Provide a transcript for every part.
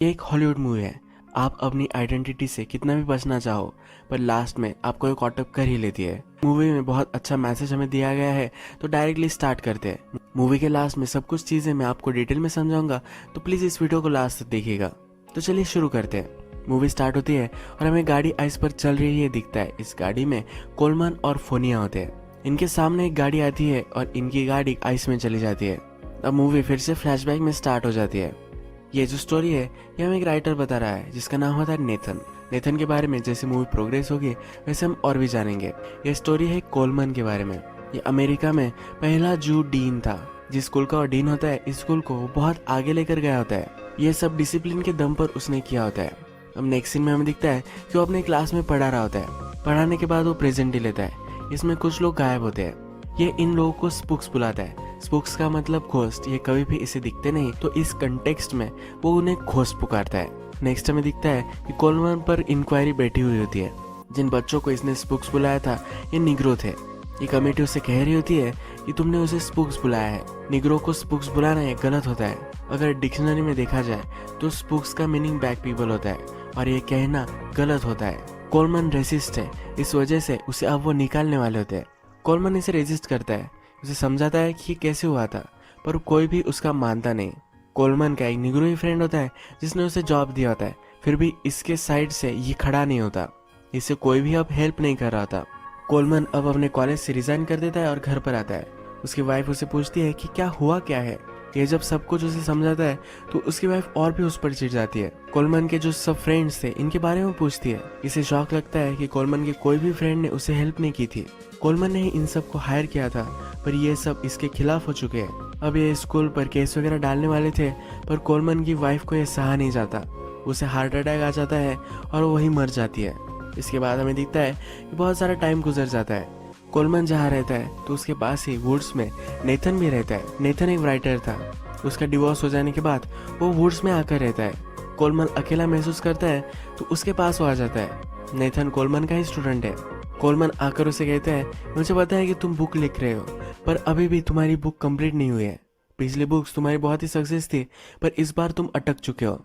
ये एक Hollywood movie है। आप अपनी आइडेंटिटी से कितना भी बचना चाहो पर लास्ट में आपको एक कॉटअप कर ही लेती है। मूवी में बहुत अच्छा मैसेज हमें दिया गया है, तो डायरेक्टली स्टार्ट करते हैं। मूवी के लास्ट में सब कुछ चीजें मैं आपको डिटेल में समझाऊंगा, तो प्लीज इस वीडियो को लास्ट तक देखिएगा। तो चलिए शुरू करते हैं। मूवी स्टार्ट होती है और हमें गाड़ी आइस पर चल रही है दिखता है। इस गाड़ी में कोलमन और फोनिया होते हैं। इनके सामने एक गाड़ी आती है और इनकी गाड़ी आइस में चली जाती है। अब मूवी फिर से फ्लैशबैक में स्टार्ट हो जाती है। ये जो स्टोरी है ये हमें एक राइटर बता रहा है जिसका नाम होता है नेथन। नेथन के बारे में जैसे मूवी प्रोग्रेस होगी वैसे हम और भी जानेंगे। ये स्टोरी है कोलमन के बारे में। ये अमेरिका में पहला जू डीन था। जिस स्कूल का वो डीन होता है, इस स्कूल को बहुत आगे लेकर गया होता है। ये सब डिसिप्लिन के दम पर उसने किया होता है। अब नेक्स्ट सीन में हमें दिखता है कि वो अपने क्लास में पढ़ा रहा होता है। पढ़ाने के बाद वो प्रेजेंट ही लेता है। इसमें कुछ लोग गायब होते हैं। ये इन लोगों को स्पूक्स बुलाता है। स्पूक्स का मतलब घोस्ट। ये कभी भी इसे दिखते नहीं, तो इस कंटेक्स्ट में वो उन्हें घोस्ट पुकारता है। नेक्स्ट हमें दिखता है कि कोलमन पर इंक्वायरी बैठी हुई होती है। जिन बच्चों को इसने स्पूक्स बुलाया था ये निग्रो थे। ये कमेटी उसे कह रही होती है कि तुमने उसे स्पूक्स बुलाया है। निग्रो को स्पूक्स बुलाना ये गलत होता है। अगर डिक्शनरी में देखा जाए तो स्पूक्स का मीनिंग बैक पीपल होता है और ये कहना गलत होता है। कोलमन रेसिस्ट है, इस वजह से उसे अब वो निकालने वाले होते हैं। कोलमन इसे रेजिस्ट करता है, उसे समझाता है कि ये कैसे हुआ था, पर कोई भी उसका मानता नहीं। कोलमन का एक निग्रो ही फ्रेंड होता है जिसने उसे जॉब दिया होता है, फिर भी इसके साइड से ये खड़ा नहीं होता। इसे कोई भी अब हेल्प नहीं कर रहा था। कोलमन अब अपने कॉलेज से रिजाइन कर देता है और घर पर आता है। उसकी वाइफ उसे पूछती है कि क्या हुआ क्या है। ये जब सब कुछ उसे समझाता है तो उसकी वाइफ और भी उस पर चिढ़ जाती है। कोलमन के जो सब फ्रेंड्स थे इनके बारे में पूछती है। इसे शौक लगता है कि कोलमन के कोई भी फ्रेंड ने उसे हेल्प नहीं की थी। कोलमन ने ही इन सब को हायर किया था, पर ये सब इसके खिलाफ हो चुके हैं। अब ये स्कूल पर केस वगैरह डालने वाले थे, पर कोलमन की वाइफ को यह सहा नहीं जाता। उसे हार्ट अटैक आ जाता है और वो वहीं मर जाती है। इसके बाद हमें दिखता है कि बहुत सारा टाइम गुजर जाता है। कोलमन जहाँ रहता है तो उसके पास ही वुड्स में नेथन भी रहता है। नेथन एक राइटर था। उसका डिवोर्स हो जाने के बाद वो वुड्स में आकर रहता है। कोलमन अकेला महसूस करता है तो उसके पास वो आ जाता है। नेथन कोलमन का ही स्टूडेंट है। कोलमन आकर उसे कहता है, मुझे पता है कि तुम बुक लिख रहे हो, पर अभी भी तुम्हारी बुक कंप्लीट नहीं हुई है। पिछली बुक्स तुम्हारी बहुत ही सक्सेस थी, पर इस बार तुम अटक चुके हो।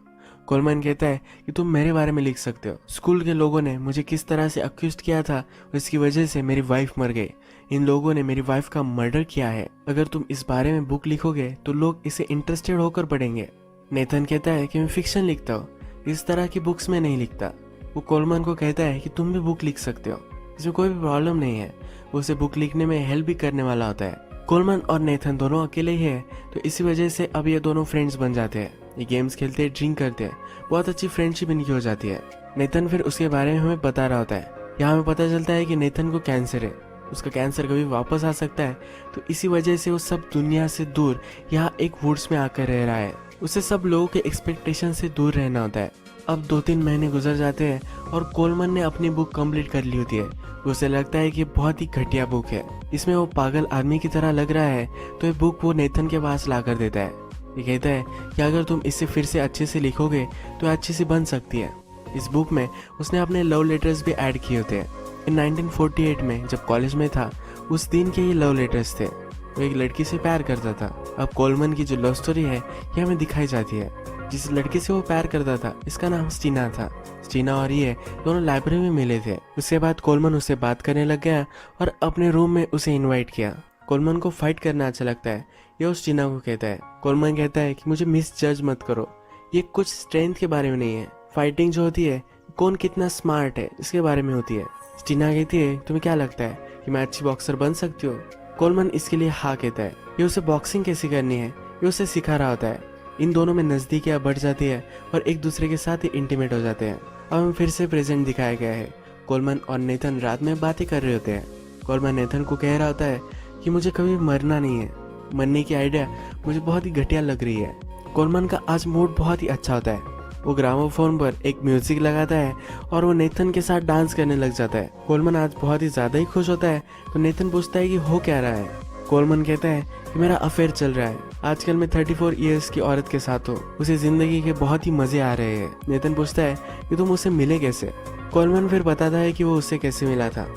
कोलमन कहता है कि तुम मेरे बारे में लिख सकते हो। स्कूल के लोगों ने मुझे किस तरह से अक्यूज किया था, इसकी वजह से मेरी वाइफ मर गई। इन लोगों ने मेरी वाइफ का मर्डर किया है। अगर तुम इस बारे में बुक लिखोगे तो लोग इसे इंटरेस्टेड होकर पढ़ेंगे। नेथन कहता है कि मैं फिक्शन लिखता हूँ, इस तरह की बुक्स में नहीं लिखता। वो कोलमन को कहता है कि तुम भी बुक लिख सकते हो, इसमें कोई भी प्रॉब्लम नहीं है। वो उसे बुक लिखने में हेल्प भी करने वाला होता है। कोलमन और नेथन दोनों अकेले ही है, तो इसी वजह से अब ये दोनों फ्रेंड्स बन जाते हैं। ये गेम्स खेलते हैं, ड्रिंक करते हैं, बहुत अच्छी फ्रेंडशिप इनकी हो जाती है। नेथन फिर उसके बारे में हमें बता रहा होता है। यहाँ हमें पता चलता है कि नेथन को कैंसर है। उसका कैंसर कभी वापस आ सकता है, तो इसी वजह से वो सब दुनिया से दूर यहाँ एक वुड्स में आकर रह रहा है। उसे सब लोगों के एक्सपेक्टेशन से दूर रहना होता है। अब 2-3 महीने गुजर जाते हैं और कोलमन ने अपनी बुक कंप्लीट कर ली होती है। उसे लगता है कि बहुत ही घटिया बुक है, इसमें वो पागल आदमी की तरह लग रहा है, तो ये बुक वो नेथन के पास ला कर देता है। ये कहता है कि अगर तुम इसे फिर से अच्छे से लिखोगे तो अच्छी सी बन सकती है। इस बुक में उसने अपने लव लेटर्स भी ऐड किए होते हैं। इन 1948 में जब कॉलेज में था, उस दिन के ये लव लेटर्स थे। वो एक लड़की से प्यार करता था। अब कोलमन की जो लव स्टोरी है ये हमें दिखाई जाती है। जिस लड़की से वो प्यार करता था इसका नाम स्टीना था। स्टीना और ये दोनों लाइब्रेरी में मिले थे। उसके बाद कोलमन उससे बात करने लग गया और अपने रूम में उसे इनवाइट किया। कोलमन को फाइट करना अच्छा लगता है, ये उस स्टीना को कहता है। कोलमन कहता है कि मुझे मिस जज मत करो, ये कुछ स्ट्रेंथ के बारे में नहीं है। फाइटिंग जो होती है, कौन कितना स्मार्ट है इसके बारे में होती है। स्टीना कहती है, तुम्हें क्या लगता है कि मैं अच्छी बॉक्सर बन सकती हूँ? कोलमन इसके लिए हाँ कहता है। ये उसे बॉक्सिंग कैसे करनी है ये उसे सिखा रहा होता है। इन दोनों में नजदीकियां बढ़ जाती है और एक दूसरे के साथ ही इंटीमेट हो जाते हैं। अब हमें फिर से प्रेजेंट दिखाया गया है। कोलमन और नेथन रात में बातें कर रहे होते हैं। कोलमन नेथन को कह रहा होता है कि मुझे कभी मरना नहीं है। मरने की आइडिया मुझे बहुत ही घटिया लग रही है। कोलमन का आज मूड बहुत ही अच्छा होता है। वो ग्रामोफोन पर एक म्यूजिक लगाता है और वो नेथन के साथ डांस करने लग जाता है। कोलमन आज बहुत ही ज्यादा ही खुश होता है, तो नेथन पूछता है कि हो क्या रहा है। कोलमन कहता है कि मेरा अफेयर चल रहा है। आजकल मैं 34 इयर्स की औरत के साथ हूँ, उसे जिंदगी के बहुत ही मजे आ रहे हैं। नेथन पूछता है कि तुम उससे मिले कैसे। कोलमन फिर बताता है कि वो उससे कैसे मिला था।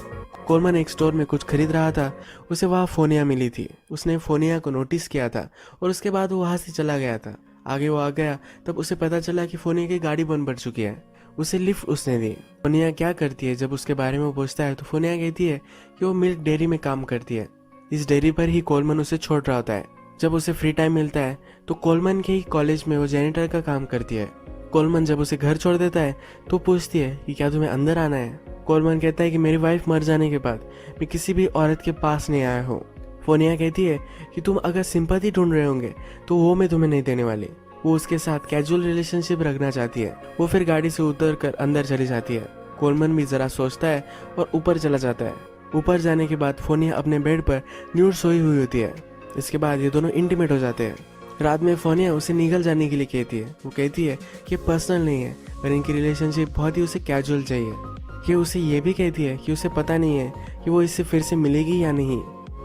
कोलमन एक स्टोर में कुछ खरीद रहा था, उसे वहाँ फोनिया मिली थी। उसने फोनिया को नोटिस किया था और उसके बाद वो वहाँ से चला गया था। आगे वो आ गया तब उसे पता चला कि फोनिया की गाड़ी बंद पड़ चुकी है। उसे लिफ्ट उसने दी। फोनिया क्या करती है, जब उसके बारे में वो पूछता है तो फोनिया कहती है कि वो मिल्क डेयरी में काम करती है। इस डेयरी पर ही कोलमन उसे छोड़ रहा होता है। जब उसे फ्री टाइम मिलता है तो कोलमन के ही कॉलेज में वो जेनिटर का काम करती है। कोलमन जब उसे घर छोड़ देता है तो पूछती है कि क्या तुम्हें अंदर आना है। कोलमन कहता है कि मेरी वाइफ मर जाने के बाद मैं किसी भी औरत के पास नहीं आया हूँ। फोनिया कहती है कि तुम अगर सिंपैथी ढूंढ रहे होंगे तो वो मैं तुम्हें नहीं देने वाली। वो उसके साथ कैजुअल रिलेशनशिप रखना चाहती है। वो फिर गाड़ी से उतर कर अंदर चली जाती है। कोलमन भी जरा सोचता है और ऊपर चला जाता है। ऊपर जाने के बाद फोनिया अपने बेड पर न्यूड सोई हुई होती है। इसके बाद ये दोनों इंटीमेट हो जाते हैं। रात में फोनिया उसे निकल जाने के लिए कहती है। वो कहती है कि पर्सनल नहीं है पर इनकी रिलेशनशिप बहुत ही उसे कैजुअल चाहिए। ये उसे ये भी कहती है कि उसे पता नहीं है कि वो इससे फिर से मिलेगी या नहीं।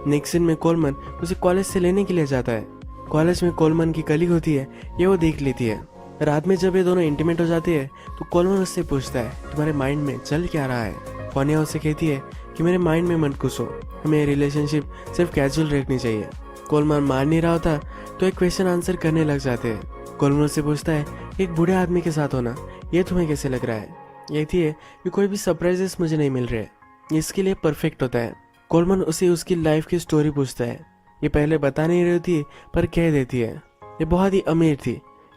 नेक्स्ट सीन में कोलमन उसे कॉलेज से लेने के लिए जाता है। कॉलेज में कोलमन की कलीग होती है, ये वो देख लेती है। रात में जब ये दोनों इंटीमेट हो जाते हैं तो कोलमन उससे पूछता है तुम्हारे माइंड में चल क्या रहा है। फोनिया उससे कहती है कि मेरे माइंड में मत घुसो, हमें रिलेशनशिप सिर्फ कैजुअल रखनी चाहिए। कोलमन मान नहीं रहा होता तो एक क्वेश्चन आंसर करने लग जाते हैं। कोलमन उससे पूछता है एक बूढ़े आदमी के साथ होना ये तुम्हें कैसे लग रहा है। ये थी है कि कोई भी सरप्राइजेस मुझे नहीं मिल रहे, ये इसके लिए परफेक्ट होता है। कोलमन उसे उसकी लाइफ की स्टोरी पूछता है। ये पहले बता नहीं रही थी पर कह देती है। ये बहुत ही अमीर थी।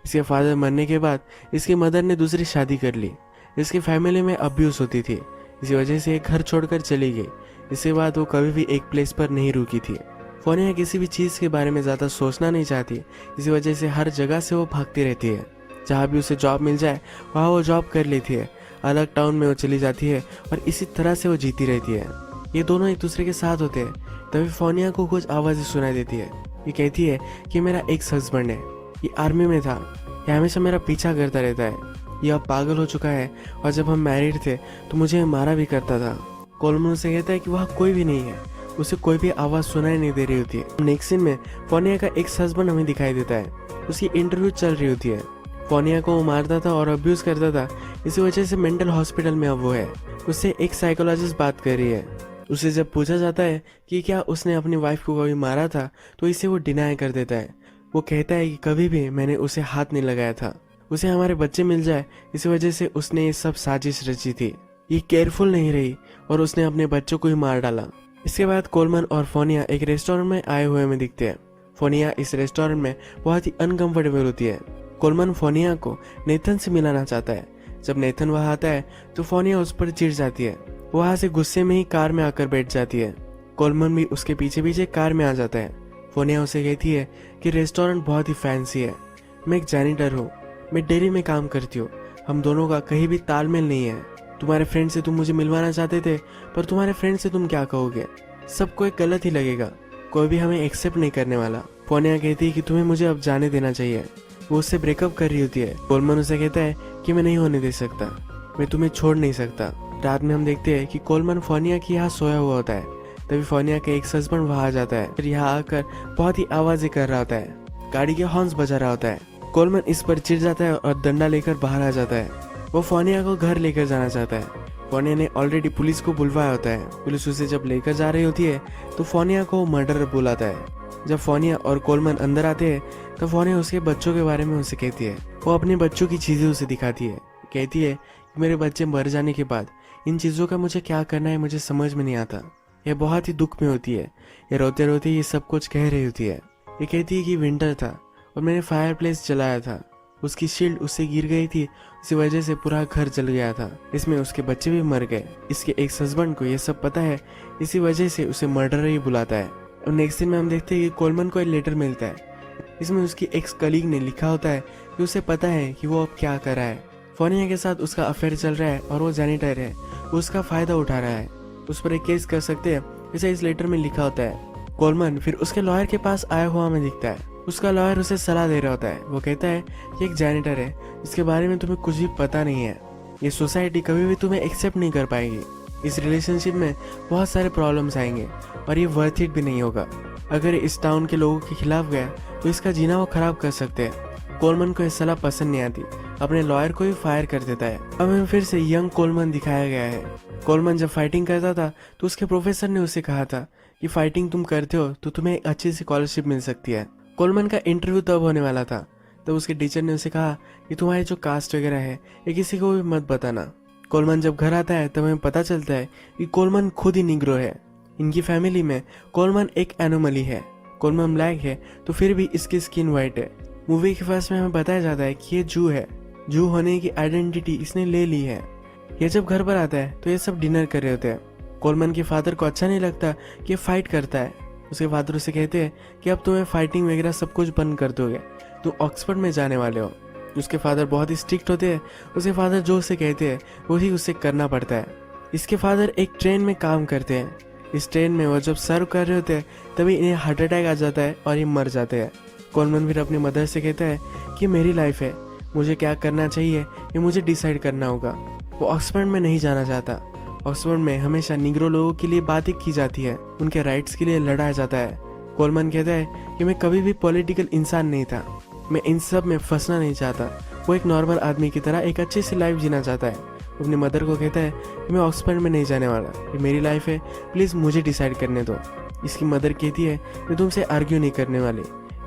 इसके फादर मरने के बाद इसकी मदर ने दूसरी शादी कर ली। इसकी फैमिली में अब्यूज होती थी, इसी वजह से घर छोड़कर चली गई। इसके बाद वो कभी भी एक प्लेस पर नहीं रुकी थी। फोनिया किसी भी चीज़ के बारे में ज़्यादा सोचना नहीं चाहती, इसी वजह से हर जगह से वो भागती रहती है। जहाँ भी उसे जॉब मिल जाए वहाँ वो जॉब कर लेती है। अलग टाउन में वो चली जाती है और इसी तरह से वो जीती रहती है। ये दोनों एक दूसरे के साथ होते हैं। तभी फोनिया को कुछ आवाज़ें सुनाई देती है। ये कहती है कि मेरा एक्स हस्बैंड है, ये आर्मी में था, ये हमेशा मेरा पीछा करता रहता है, ये अब पागल हो चुका है और जब हम मैरिड थे तो मुझे मारा भी करता था। कोलमन से कहता है कि वहाँ कोई भी नहीं है, उसे कोई भी आवाज़ सुनाई नहीं दे रही होती है। नेक्स्ट सीन में फोनिया का एक्स हस्बैंड हमें दिखाई देता है। उसकी इंटरव्यू चल रही होती है। फोनिया को वो मारता था और अब्यूज़ करता था, इसी वजह से मेंटल हॉस्पिटल में अब वो है। उससे एक साइकोलॉजिस्ट बात कर रही है। उसे जब पूछा जाता है कि क्या उसने अपनी वाइफ को कभी मारा था तो इसे वो डिनाई कर देता है। वो कहता है कि कभी भी मैंने उसे हाथ नहीं लगाया था, उसे हमारे बच्चे मिल जाए इसी वजह से उसने ये सब साजिश रची थी। ये केयरफुल नहीं रही और उसने अपने बच्चों को ही मार डाला। इसके बाद कोलमन और फोनिया एक रेस्टोरेंट में आए हुए में दिखते हैं। फोनिया इस रेस्टोरेंट में बहुत ही अनकंफर्टेबल होती है। कोलमन फोनिया को नेथन से मिलाना चाहता है। जब नेथन वहां आता है तो फोनिया उस पर चिढ़ जाती है। वो वहां से गुस्से में ही कार में आकर बैठ जाती है। कोलमन भी उसके पीछे पीछे कार में आ जाता है। फोनिया उसे कहती है कि रेस्टोरेंट बहुत ही फैंसी है, मैं एक जैनिटर हूँ, मैं डेयरी में काम करती हूँ, हम दोनों का कहीं भी तालमेल नहीं है। तुम्हारे फ्रेंड से तुम मुझे मिलवाना चाहते थे पर तुम्हारे फ्रेंड से तुम क्या कहोगे, सबको एक गलत ही लगेगा, कोई भी हमें एक्सेप्ट नहीं करने वाला। फोनिया कहती है कि तुम्हें मुझे अब जाने देना चाहिए। वो उससे ब्रेकअप कर रही होती है। कोलमन उसे कहता है कि मैं नहीं होने दे सकता, मैं तुम्हें छोड़ नहीं सकता। रात में हम देखते हैं कि कोलमन फोनिया के यहाँ सोया हुआ होता है। तभी फोनिया का एक हस्बैंड वहां आ जाता है। फिर यहाँ आकर बहुत ही आवाजें कर रहा होता है, गाड़ी के हॉर्न्स बजा रहा होता है। कोलमन इस पर चिढ़ जाता है और डंडा लेकर बाहर आ जाता है। वो फोनिया को घर लेकर जाना चाहता है। फोनिया ने ऑलरेडी पुलिस को बुलवाया होता है। पुलिस उसे जब लेकर जा रही होती है तो फोनिया को मर्डरर बुलाता है। जब फोनिया और कोलमन अंदर आते हैं तो फोनिया उसके बच्चों के बारे में उसे कहती है। वो अपने बच्चों की चीजें उसे दिखाती है। कहती है कि मेरे बच्चे मर जाने के बाद इन चीजों का मुझे क्या करना है मुझे समझ में नहीं आता। यह बहुत ही दुख में होती है। ये रोते रोते ये सब कुछ कह रही होती है। ये कहती है कि विंटर था और मैंने फायर प्लेस जलाया था, उसकी शील्ड उससे गिर गई थी, इसी वजह से पूरा घर जल गया था, इसमें उसके बच्चे भी मर गए। इसके एक्स हस्बैंड को ये सब पता है, इसी वजह से उसे मर्डरर ही बुलाता है। और नेक्स्ट दिन में हम देखते हैं कि कोलमन को एक लेटर मिलता है। इसमें उसकी एक्स कलीग ने लिखा होता है कि उसे पता है कि वो अब क्या कर रहा है। फोनिया के साथ उसका अफेयर चल रहा है और वो जैनिटर है, वो उसका फायदा उठा रहा है, उस पर एक केस कर सकते हैं, इसे इस लेटर में लिखा होता है। कोलमन फिर उसके लॉयर के पास आया हुआ हमें दिखता है। उसका लॉयर उसे सलाह दे रहा होता है। वो कहता है कि एक जैनिटर है जिसके बारे में तुम्हें कुछ भी पता नहीं है, ये सोसाइटी कभी भी तुम्हें एक्सेप्ट नहीं कर पाएगी, इस रिलेशनशिप में बहुत सारे प्रॉब्लम्स आएंगे और ये वर्थ इट भी नहीं होगा। अगर इस टाउन के लोगों के खिलाफ गया तो इसका जीना वो खराब कर सकते हैं। कोलमन को यह सलाह पसंद नहीं आती, अपने लॉयर को ही फायर कर देता है। अब हमें फिर से यंग कोलमन दिखाया गया है। कोलमन जब फाइटिंग करता था तो उसके प्रोफेसर ने उसे कहा था कि फाइटिंग तुम करते हो तो तुम्हें एक अच्छी सी स्कॉलरशिप मिल सकती है। कोलमन का इंटरव्यू तब होने वाला था तो उसके टीचर ने उसे कहा कि तुम्हारी जो कास्ट वगैरह है ये किसी को भी मत बताना। कोलमन जब घर आता है तब हमें पता चलता है कि कोलमन खुद ही निग्रो है। इनकी फैमिली में कोलमन एक एनोमली है। कोलमन ब्लैक है तो फिर भी इसकी स्किन वाइट है। मूवी के फर्स्ट में हमें बताया जाता है कि ये जू है। जू होने की आइडेंटिटी इसने ले ली है। ये जब घर पर आता है तो ये सब डिनर कर रहे होते हैं। कोलमन के फादर को अच्छा नहीं लगता कि ये फाइट करता है। उसके फादर उसे कहते हैं कि अब तुम्हें फाइटिंग वगैरह सब कुछ बंद कर दोगे, तुम ऑक्सफोर्ड में जाने वाले हो। उसके फादर बहुत ही स्ट्रिक्ट होते हैं। उसके फादर जो उसे कहते हैं वही उसे करना पड़ता है। इसके फादर एक ट्रेन में काम करते हैं। इस ट्रेन में वो जब सर्व कर रहे होते हैं तभी इन्हें हार्ट अटैक आ जाता है और ये मर जाते हैं। कोलमन फिर अपनी मदर से कहता है कि मेरी लाइफ है, मुझे क्या करना चाहिए ये मुझे डिसाइड करना होगा। वो ऑक्सफोर्ड में नहीं जाना चाहता। ऑक्सफोर्ड में हमेशा निग्रो लोगों के लिए बातें की जाती है, उनके राइट्स के लिए लड़ाया जाता है। कोलमन कहता है कि मैं कभी भी पॉलिटिकल इंसान नहीं था, मैं इन सब में फंसना नहीं चाहता। वो एक नॉर्मल आदमी की तरह एक अच्छी सी लाइफ जीना चाहता है। अपनी मदर को कहता है कि मैं ऑक्सफोर्ड में नहीं जाने वाला, ये मेरी लाइफ है, प्लीज़ मुझे डिसाइड करने दो। इसकी मदर कहती है मैं तुमसे आर्ग्यू नहीं करने वाली।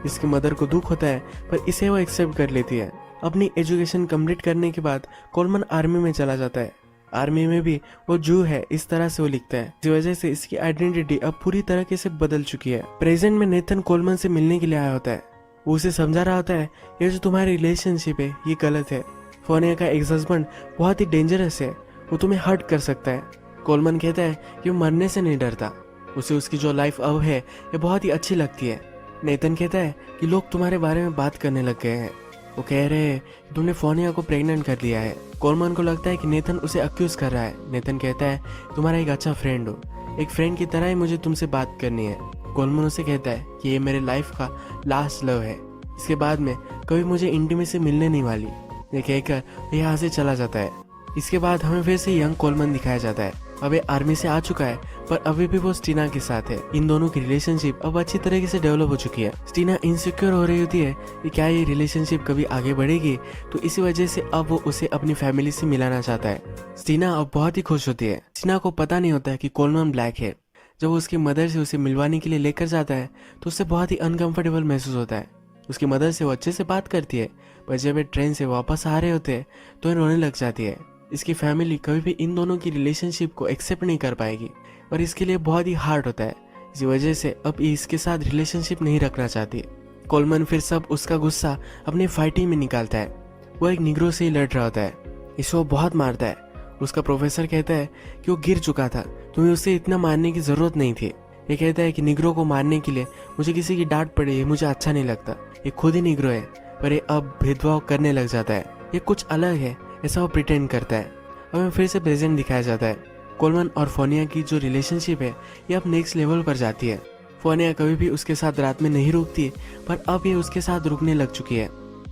इसकी मदर को दुख होता है पर इसे वो एक्सेप्ट कर लेती है। अपनी एजुकेशन कंप्लीट करने के बाद कोलमन आर्मी में चला जाता है। आर्मी में भी वो जू है, इस तरह से वो लिखता है। इस वजह से इसकी आइडेंटिटी अब पूरी तरीके से बदल चुकी है। प्रेजेंट में नेथन कोलमन से मिलने के लिए आया होता है। वो उसे समझा रहा होता है ये जो तुम्हारी रिलेशनशिप है ये गलत है। फोनिया का एक्स हस्बैंड बहुत ही डेंजरस है, वो तुम्हें हर्ट कर सकता है। कोलमन कहता है कि वो मरने से नहीं डरता, उसे उसकी जो लाइफ अब है ये बहुत ही अच्छी लगती है। नेथन कहता है कि लोग तुम्हारे बारे में बात करने लग गए हैं, वो कह रहे हैं कि तुमने फोनिया को प्रेग्नेंट कर लिया है। कोलमन को लगता है कि नेथन उसे अक्यूज कर रहा है। नेथन कहता है तुम्हारा एक अच्छा फ्रेंड हो, एक फ्रेंड की तरह ही मुझे तुमसे बात करनी है। कोलमन उसे कहता है कि ये मेरे लाइफ का लास्ट लव है, इसके बाद में कभी मुझे इंटीमेसी मिलने नहीं वाली। ये कहकर यहाँ से चला जाता है। इसके बाद हमें फिर से यंग कोलमन दिखाया जाता है। अब ये आर्मी से आ चुका है पर अभी भी वो स्टीना के साथ है। इन दोनों की रिलेशनशिप अब अच्छी तरीके से डेवलप हो चुकी है। स्टीना इनसिक्योर हो रही होती है कि क्या ये रिलेशनशिप कभी आगे बढ़ेगी, तो इसी वजह से अब वो उसे अपनी फैमिली से मिलाना चाहता है। स्टीना अब बहुत ही खुश होती है। स्टीना को पता नहीं होता है कि कोलमन ब्लैक है। जब वो उसकी मदर से उसे मिलवाने के लिए लेकर जाता है तो उससे बहुत ही अनकंफर्टेबल महसूस होता है। उसकी मदर से वो अच्छे से बात करती है पर जब ये ट्रेन से वापस आ रहे होते हैं तो ये रोने लग जाती है। इसकी फैमिली कभी भी इन दोनों की रिलेशनशिप को एक्सेप्ट नहीं कर पाएगी और इसके लिए बहुत ही हार्ड होता है। इसी वजह से अब ये इसके साथ रिलेशनशिप नहीं रखना चाहती। कोलमन फिर सब उसका गुस्सा अपनी फाइटिंग में निकालता है। वो एक निग्रो से ही लड़ रहा होता है, इसे वो बहुत मारता है। उसका प्रोफेसर कहता है कि वो गिर चुका था, तुम्हें उसे इतना मारने की जरूरत नहीं थी। ये कहता है कि निग्रो को मारने के लिए मुझे किसी की डांट पड़ी है, मुझे अच्छा नहीं लगता। ये खुद ही निग्रो है पर ये अब भेदभाव करने लग जाता है, ये कुछ अलग है ऐसा वो प्रिटेंड करता है। हमें फिर से प्रेजेंट दिखाया जाता है। कोलमन और फोनिया की जो रिलेशनशिप है ये अब नेक्स्ट लेवल पर जाती है। फोनिया कभी भी उसके साथ रात में नहीं रुकती पर अब ये उसके साथ रुकने लग चुकी है।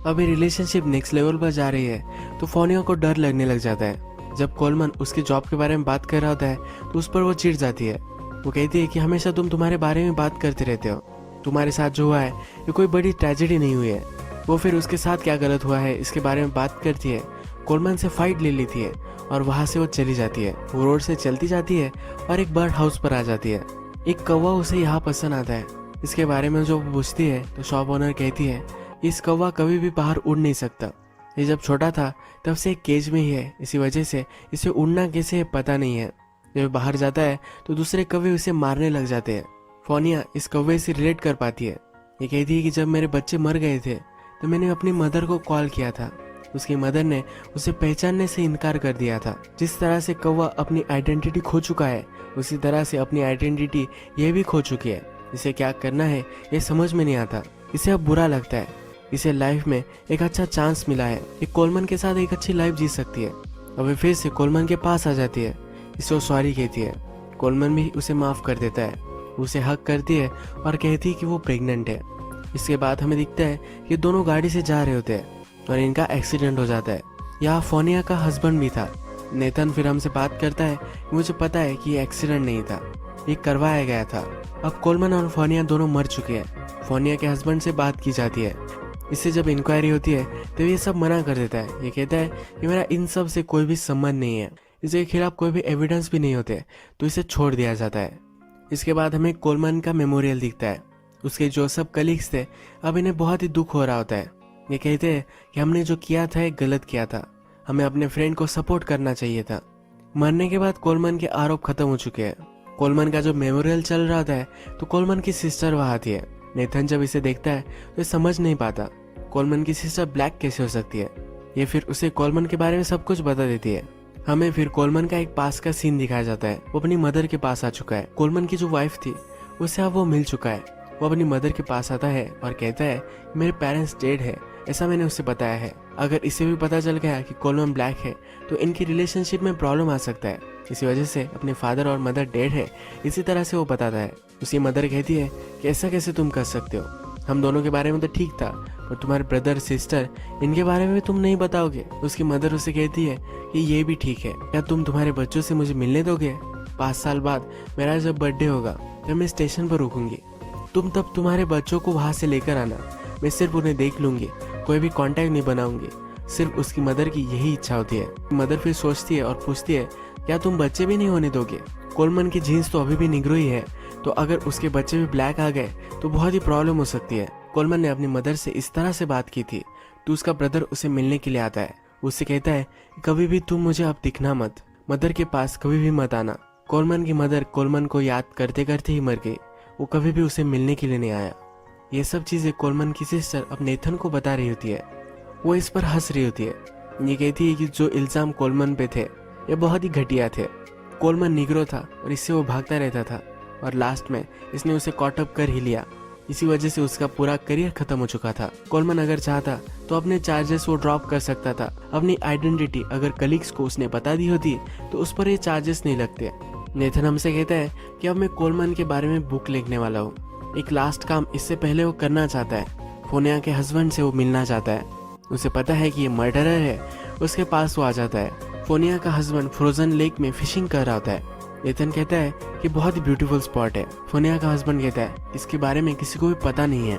अब ये रिलेशनशिप नेक्स्ट लेवल पर जा रही है तो फोनिया को डर लगने लग जाता है। जब कोलमन उसके जॉब के बारे में बात कर रहा होता है तो उस पर वो चिढ़ जाती है। वो कहती है कि हमेशा तुम तुम्हारे बारे में बात करते रहते हो, तुम्हारे साथ जो हुआ है ये कोई बड़ी ट्रेजेडी नहीं हुई है। वो फिर उसके साथ क्या गलत हुआ है इसके बारे में बात करती है। कोलमन से फाइट ले लेती है और वहां से वो चली जाती है। वो रोड से चलती जाती है और एक बर्ड हाउस पर आ जाती है। एक कौवा उसे यहाँ पसंद आता है। इसके बारे में जो वो पूछती है तो शॉप ओनर कहती है इस कौवा कभी भी बाहर उड़ नहीं सकता, ये जब छोटा था तब से एक केज में ही है, इसी वजह से इसे उड़ना कैसे है पता नहीं है। जब बाहर जाता है तो दूसरे कौवे उसे मारने लग जाते हैं। फोनिया इस कौवे से रिलेट कर पाती है। ये कहती है कि जब मेरे बच्चे मर गए थे तो मैंने अपनी मदर को कॉल किया था, उसकी मदर ने उसे पहचानने से इनकार कर दिया था। जिस तरह से कौवा अपनी आइडेंटिटी खो चुका है उसी तरह से अपनी आइडेंटिटी ये भी खो चुकी है। इसे क्या करना है ये समझ में नहीं आता। इसे अब बुरा लगता है। इसे लाइफ में एक अच्छा चांस मिला है, एक कोलमन के साथ एक अच्छी लाइफ जी सकती है। अब वे फिर से कोलमन के पास आ जाती है, इसे वो सॉरी कहती है। कोलमन भी उसे माफ कर देता है, उसे हक करती है और कहती है कि वो प्रेग्नेंट है। इसके बाद हमें दिखता है कि दोनों गाड़ी से जा रहे होते हैं और इनका एक्सीडेंट हो जाता है। यहाँ फोनिया का हस्बैंड भी था। नेथन फिर हमसे बात करता है कि मुझे पता है कि ये एक्सीडेंट नहीं था, ये करवाया गया था। अब कोलमन और फोनिया दोनों मर चुके हैं। फोनिया के हस्बैंड से बात की जाती है। इससे जब इंक्वायरी होती है तो ये सब मना कर देता है। ये कहता है कि मेरा इन सब से कोई भी संबंध नहीं है, इसके खिलाफ कोई भी एविडेंस भी नहीं होते, तो इसे छोड़ दिया जाता है। इसके बाद हमें कोलमन का मेमोरियल दिखता है। उसके जो सब कलीग्स थे अब इन्हें बहुत ही दुख हो रहा होता है। ये कहते हैं कि हमने जो किया था एक गलत किया था, हमें अपने फ्रेंड को सपोर्ट करना चाहिए था। मरने के बाद कोलमन के आरोप खत्म हो चुके हैं। कोलमन का जो मेमोरियल चल रहा था तो कोलमन की सिस्टर वहां आती है। नेथन जब इसे देखता है तो ये समझ नहीं पाता कोलमन की सिस्टर ब्लैक कैसे हो सकती है। ये फिर उसे कोलमन के बारे में सब कुछ बता देती है। हमें फिर कोलमन का एक पास का सीन दिखाया जाता है। वो अपनी मदर के पास आ चुका है। कोलमन की जो वाइफ थी उससे अब वो मिल चुका है। वो अपनी मदर के पास आता है और कहता है मेरे पेरेंट्स डेड है, ऐसा मैंने उससे बताया है। अगर इसे भी पता चल गया कि कोलमन ब्लैक है तो इनकी रिलेशनशिप में प्रॉब्लम आ सकता है। इसी वजह से अपने फादर और मदर डेड है, इसी तरह से वो बताता है। उसकी मदर कहती है कि ऐसा कैसे तुम कर सकते हो, हम दोनों के बारे में तो ठीक था, पर तुम्हारे ब्रदर सिस्टर इनके बारे में तुम नहीं बताओगे। उसकी मदर उसे कहती है कि ये भी ठीक है, क्या तुम तुम्हारे बच्चों से मुझे मिलने दोगे? 5 साल बाद मेरा जब बर्थडे होगा तब मैं स्टेशन पर रुकूंगी, तुम तब तुम्हारे बच्चों को वहां से लेकर आना। मैं सिर्फ उन्हें देख लूंगी, कोई भी कांटेक्ट नहीं बनाऊंगी। सिर्फ उसकी मदर की यही इच्छा होती है। मदर फिर सोचती है और पूछती है क्या तुम बच्चे भी नहीं होने दोगे? कोलमन की जीन्स तो अभी भी निग्रो ही है, तो अगर उसके बच्चे भी ब्लैक आ गए तो बहुत ही प्रॉब्लम हो सकती है। कोलमन ने अपनी मदर से इस तरह से बात की थी तो उसका ब्रदर उसे मिलने के लिए आता है। उससे कहता है कभी भी तुम मुझे अब दिखना मत, मदर के पास कभी भी मत आना। कोलमन की मदर कोलमन को याद करते करते ही मर गई। वो कभी भी उसे मिलने के लिए नहीं आया। ये सब चीजें कोलमन की सिस्टर अब नेथन को बता रही होती है। वो इस पर हंस रही होती है। ये कहती है कि जो इल्जाम कोलमन पे थे ये बहुत ही घटिया थे। कोलमन निग्रो था और इससे वो भागता रहता था और लास्ट में इसने उसे कॉट अप कर ही लिया। इसी वजह से उसका पूरा करियर खत्म हो चुका था। कोलमन अगर चाहता तो अपने चार्जेस वो ड्रॉप कर सकता था। अपनी आइडेंटिटी अगर कलीग्स को उसने बता दी होती तो उस पर ये चार्जेस नहीं लगते। नेथन हमसे कहता है कि अब मैं कोलमन के बारे में बुक लिखने वाला हूँ। एक लास्ट काम इससे पहले वो करना चाहता है। फोनिया के हस्बैंड से वो मिलना चाहता है। उसे पता है कि ये मर्डरर है, उसके पास वो आ जाता है। फोनिया का हस्बैंड फ्रोजन लेक में फिशिंग कर रहा होता है। नेथन कहता है कि बहुत ही ब्यूटीफुल स्पॉट है। फोनिया का हस्बैंड कहता है इसके बारे में किसी को भी पता नहीं है।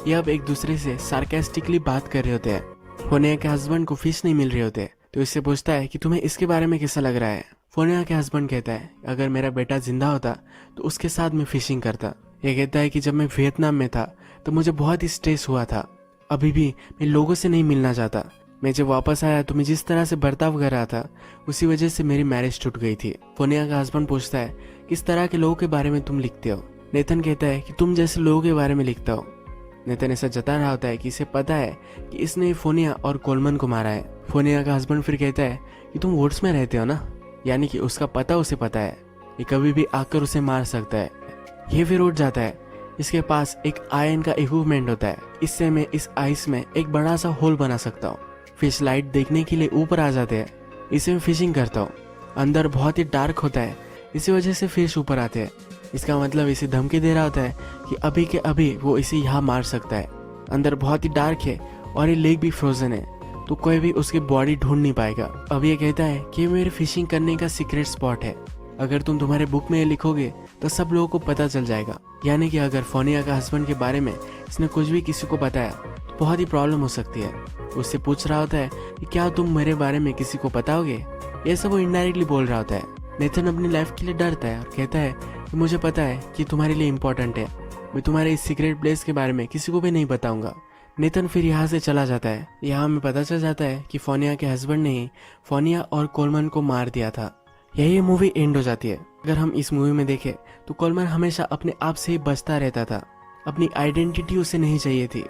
ये अब एक दूसरे से सार्केस्टिकली बात कर रहे होते हैं। फोनिया के हस्बैंड को फिश नहीं मिल रहे होते तो इससे पूछता है कि तुम्हें इसके बारे में कैसा लग रहा है। फोनिया के हस्बैंड कहता है अगर मेरा बेटा जिंदा होता तो उसके साथ मैं फिशिंग करता। ये कहता है कि जब मैं वियतनाम में था तो मुझे बहुत ही स्ट्रेस हुआ था। अभी भी मैं लोगों से नहीं मिलना चाहता। मैं जब वापस आया तो मैं जिस तरह से बर्ताव कर रहा था उसी वजह से मेरी मैरिज टूट गई थी। फोनिया का हस्बैंड पूछता है किस तरह के लोगों के बारे में तुम लिखते हो। नेथन कहता है कि तुम जैसे लोगों के बारे में लिखता हो। नेथन ऐसा जता रहा होता है कि इसे पता है कि इसने फोनिया और कोलमन को मारा है। फोनिया का हस्बैंड फिर कहता है कि तुम वुड्स में रहते हो ना, यानी कि उसका पता उसे पता है, ये कभी भी आकर उसे मार सकता है। ये फिर उठ जाता है। इसके पास एक आयन का इक्विपमेंट होता है, इससे मैं इस आइस में एक बड़ा सा होल बना सकता हूँ। फिश लाइट देखने के लिए ऊपर आ जाते हैं। इसे मैं फिशिंग करता हूँ। अंदर बहुत ही डार्क होता है, इसी वजह से फिश ऊपर आते हैं। इसका मतलब इसे धमकी दे रहा होता है कि अभी के अभी वो इसे यहाँ मार सकता है। अंदर बहुत ही डार्क है और ये लेक भी फ्रोजन है, तो कोई भी उसकी बॉडी ढूंढ नहीं पाएगा। अब ये कहता है कि ये मेरे फिशिंग करने का सीक्रेट स्पॉट है। अगर तुम तुम्हारे बुक में ये लिखोगे तो सब लोगों को पता चल जाएगा। यानी कि अगर फोनिया का हस्बैंड के बारे में इसने कुछ भी किसी को बताया तो बहुत ही प्रॉब्लम हो सकती है। उससे पूछ रहा होता है कि क्या तुम मेरे बारे में किसी को बताओगे। ये सब वो इनडायरेक्टली बोल रहा होता है। नेथन अपनी लाइफ के लिए डरता है और कहता है कि मुझे पता है कि तुम्हारे लिए इम्पोर्टेंट है, मैं तुम्हारे इस सीक्रेट प्लेस के बारे में किसी को भी नहीं बताऊंगा। नेथन फिर यहाँ से चला जाता है। यहाँ हमें पता चल जाता है कि फोनिया के हस्बैंड ने ही फोनिया और कोलमन को मार दिया था। यही मूवी एंड हो जाती है। अगर हम इस मूवी में देखें तो कोलमन हमेशा अपने आप से ही बचता रहता था। अपनी आइडेंटिटी उसे नहीं चाहिए थी।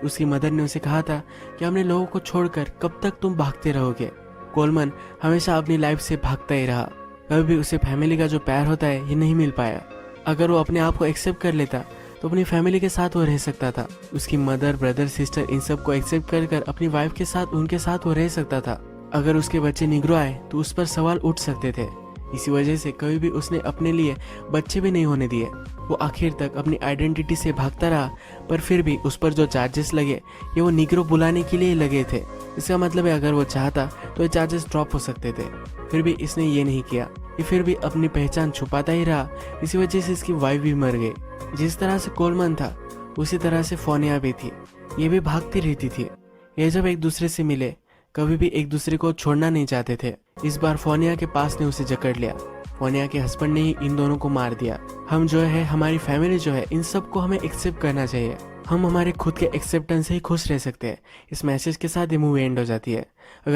उसकी मदर ने उसे कहा था कि अपने लोगों को छोड़कर कब तक तुम भागते रहोगे। कोलमन हमेशा अपनी लाइफ से भागता ही रहा। कभी भी उसे फैमिली का जो प्यार होता है ये नहीं मिल पाया। अगर वो अपने आप को एक्सेप्ट कर लेता तो अपनी फैमिली के साथ वो रह सकता था। उसकी मदर, ब्रदर, सिस्टर इन सब को एक्सेप्ट कर अपनी वाइफ के साथ उनके साथ वो रह सकता था। अगर उसके बच्चे निग्रो आए तो उस पर सवाल उठ सकते थे। इसी वजह से कभी भी उसने अपने लिए बच्चे भी नहीं होने दिए। वो आखिर तक अपनी आइडेंटिटी से भागता रहा, पर फिर भी उस पर जो चार्जेस लगे ये वो निग्रो बुलाने के लिए लगे थे। इसका मतलब है अगर वो चाहता तो ये चार्जेस ड्रॉप हो सकते थे। फिर भी इसने ये नहीं किया। ये फिर भी अपनी पहचान छुपाता ही रहा। इसी वजह से इसकी वाइफ भी मर गई। जिस तरह से कोलमन था उसी तरह से फोनिया भी थी। ये भी भागती रहती थी। ये जब एक दूसरे से मिले कभी भी एक दूसरे को छोड़ना नहीं चाहते थे। इस बार फोनिया के पास ने उसे जकड़ लिया। फोनिया के हस्बैंड ने ही इन दोनों को मार दिया। हम जो है, हमारी फैमिली जो है, इन सब को हमें एक्सेप्ट करना चाहिए। हम हमारे खुद के एक्सेप्टेंस से ही खुश रह सकते हैं। इस मैसेज के साथ ये मूवी एंड हो जाती है। अगर